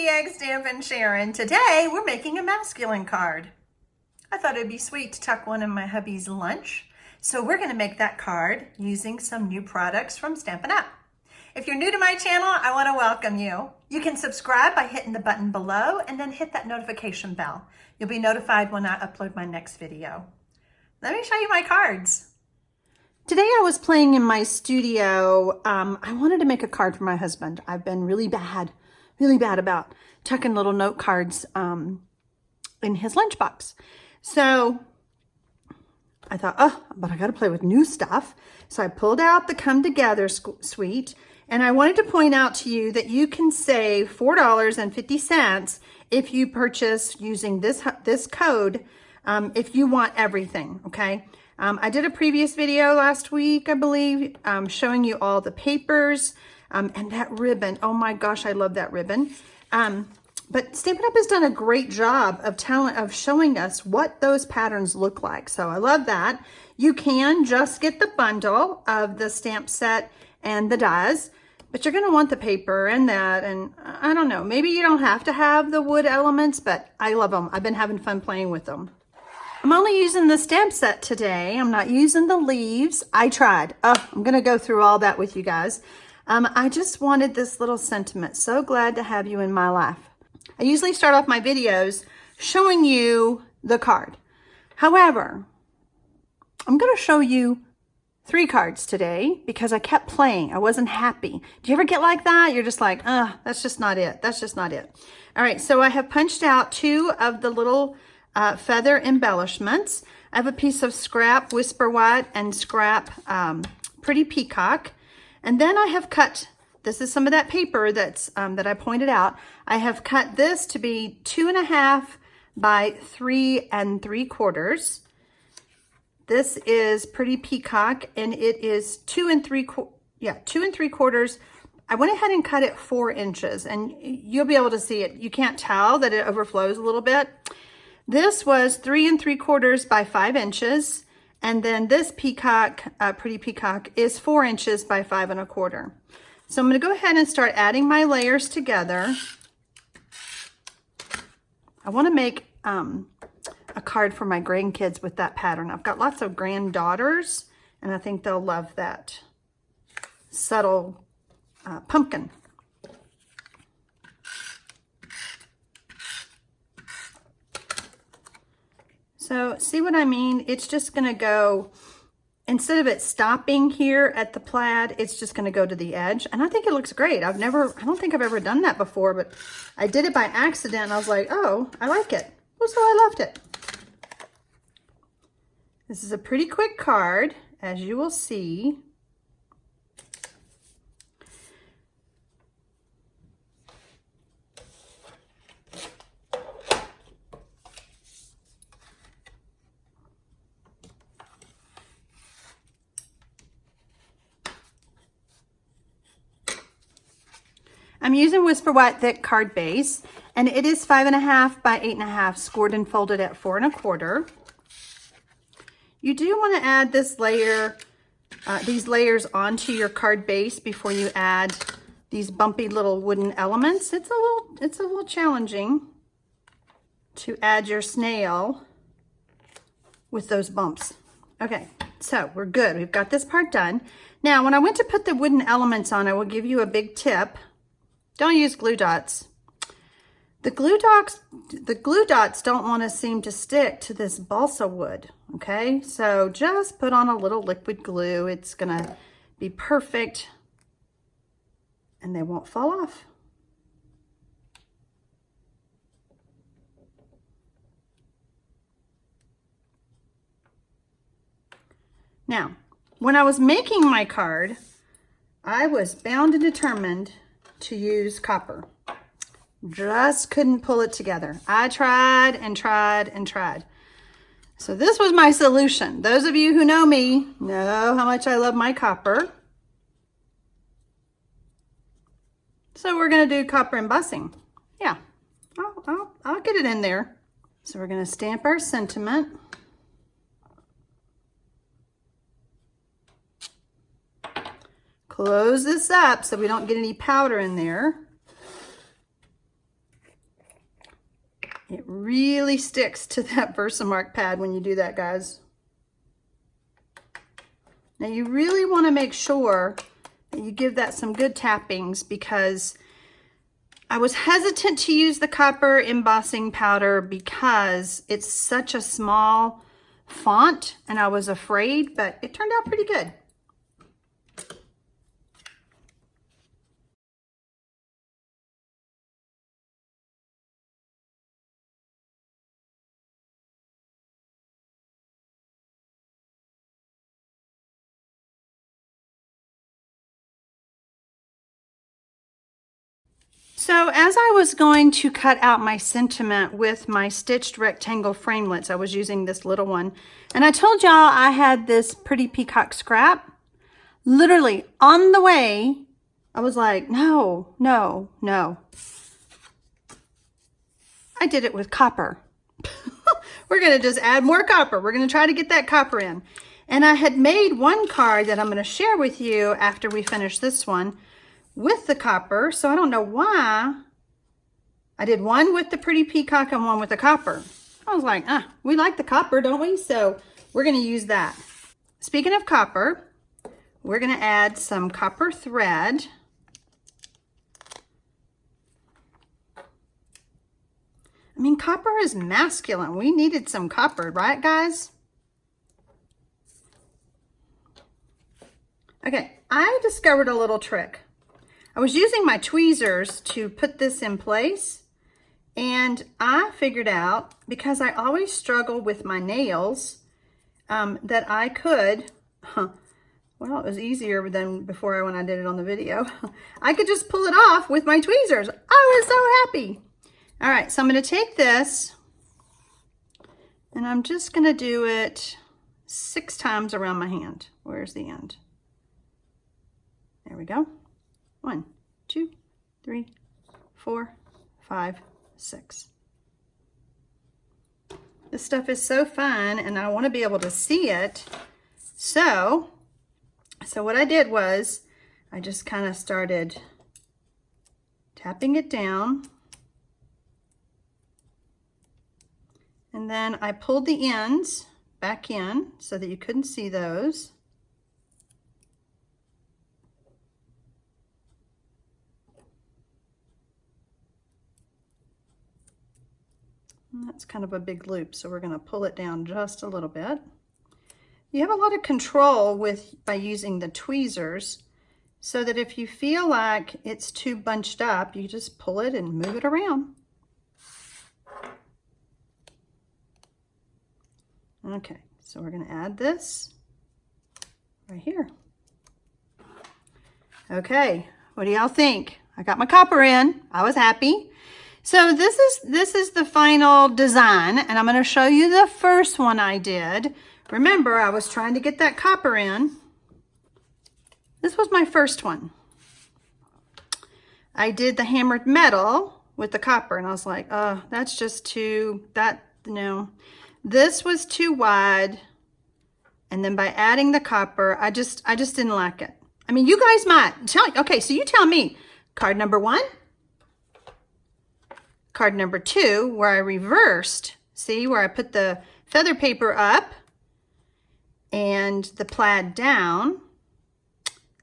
TxStampin Sharon. Today we're making a masculine card. I thought it'd be sweet to tuck one in my hubby's lunch. So we're gonna make that card using some new products from Stampin' Up. If you're new to my channel, I wanna welcome you. You can subscribe by hitting the button below and then hit that notification bell. You'll be notified when I upload my next video. Let me show you my cards. Today I was playing in my studio. I wanted to make a card for my husband. I've been really bad about tucking little note cards in his lunchbox. So I thought, oh, but I got to play with new stuff. So I pulled out the Come Together suite, and I wanted to point out to you that you can save $4.50 if you purchase using this code if you want everything, okay? I did a previous video last week, I believe, showing you all the papers and that ribbon. Oh my gosh, I love that ribbon. But Stampin' Up has done a great job of showing us what those patterns look like. So I love that. You can just get the bundle of the stamp set and the dies, but you're going to want the paper and that. And I don't know, maybe you don't have to have the wood elements, but I love them. I've been having fun playing with them. I'm only using the stamp set today. I'm not using the leaves. I tried. Oh, I'm going to go through all that with you guys. I just wanted this little sentiment. So glad to have you in my life. I usually start off my videos showing you the card. However, I'm going to show you 3 cards today because I kept playing. I wasn't happy. Do you ever get like that? You're just like, that's just not it. That's just not it. All right, so I have punched out 2 of the little feather embellishments. I have a piece of scrap Whisper White and scrap Pretty Peacock. And then I have cut, this is some of that paper that's that I pointed out. I have cut this to be 2.5 by 3 3/4. This is Pretty Peacock, and it is 2 3/4. I went ahead and cut it 4 inches, and you'll be able to see it. You can't tell that it overflows a little bit. This was 3 3/4 by 5 inches. And then this peacock, Pretty Peacock, is 4 inches by 5 1/4. So I'm going to go ahead and start adding my layers together. I want to make a card for my grandkids with that pattern. I've got lots of granddaughters, and I think they'll love that subtle pumpkin. So see what I mean? It's just going to go, instead of it stopping here at the plaid, it's just going to go to the edge. And I think it looks great. I don't think I've ever done that before, but I did it by accident. And I was like, oh, I like it. Well, so I loved it. This is a pretty quick card, as you will see. I'm using Whisper White thick card base, and it is 5.5 by 8.5, scored and folded at 4 1/4. You do want to add this layer, these layers onto your card base before you add these bumpy little wooden elements. It's a little challenging to add your snail with those bumps. Okay, so we're good. We've got this part done. Now, when I went to put the wooden elements on, I will give you a big tip. Don't use glue dots. The glue dots don't want to seem to stick to this balsa wood, okay? So just put on a little liquid glue. It's gonna be perfect, and they won't fall off. Now, when I was making my card, I was bound and determined to use copper. Just couldn't pull it together. I tried and tried and tried. So this was my solution. Those of you who know me know how much I love my copper. So we're going to do copper embossing. Yeah, I'll get it in there. So we're going to stamp our sentiment. Close this up so we don't get any powder in there. It really sticks to that Versamark pad when you do that, guys. Now you really want to make sure that you give that some good tappings, because I was hesitant to use the copper embossing powder because it's such a small font and I was afraid, but it turned out pretty good. So as I was going to cut out my sentiment with my stitched rectangle framelits, I was using this little one. And I told y'all I had this pretty peacock scrap. Literally on the way, I was like, no, no, no. I did it with copper. We're going to just add more copper. We're going to try to get that copper in. And I had made one card that I'm going to share with you after we finish this one with the copper, so I don't know why I did one with the pretty peacock and one with the copper. I was like, we like the copper, don't we? So we're going to use that. Speaking of copper, we're going to add some copper thread. I mean, copper is masculine. We needed some copper, right, guys? Okay, I discovered a little trick. I was using my tweezers to put this in place, and I figured out, because I always struggle with my nails, that I could, well, it was easier than before when I did it on the video. I could just pull it off with my tweezers. I was so happy. All right, so I'm going to take this, and I'm just going to do it 6 times around my hand. Where's the end? There we go. 1, 2, 3, 4, 5, 6. This stuff is so fun, and I want to be able to see it. So what I did was I just kind of started tapping it down, and then I pulled the ends back in so that you couldn't see those. And that's kind of a big loop, so we're going to pull it down just a little bit. You have a lot of control by using the tweezers, so that if you feel like it's too bunched up, you just pull it and move it around. Okay, so we're going to add this right here. Okay, what do y'all think? I got my copper in. I was happy. So this is the final design, and I'm going to show you the first one I did. Remember, I was trying to get that copper in. This was my first one. I did the hammered metal with the copper, and I was like, oh, that's just too, no. This was too wide, and then by adding the copper, I just didn't like it. I mean, you guys might. Okay, so you tell me. Card number 1. Card number 2, where I reversed, see where I put the feather paper up and the plaid down.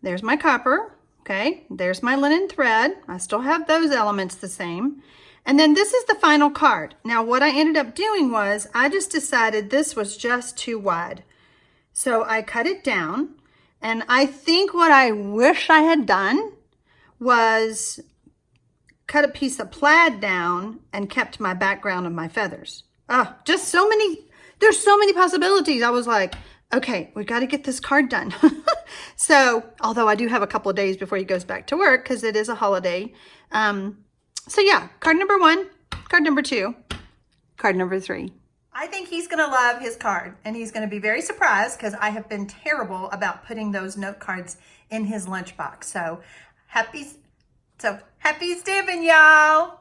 There's my copper, okay? There's my linen thread. I still have those elements the same. And then this is the final card. Now what I ended up doing was I just decided this was just too wide. So I cut it down, and I think what I wish I had done was cut a piece of plaid down and kept my background of my feathers. Oh, just so many, there's so many possibilities. I was like, okay, we got to get this card done. So, although I do have a couple of days before he goes back to work because it is a holiday. So yeah, card number 1, card number 2, card number 3. I think he's going to love his card, and he's going to be very surprised because I have been terrible about putting those note cards in his lunchbox. So happy stamping, y'all.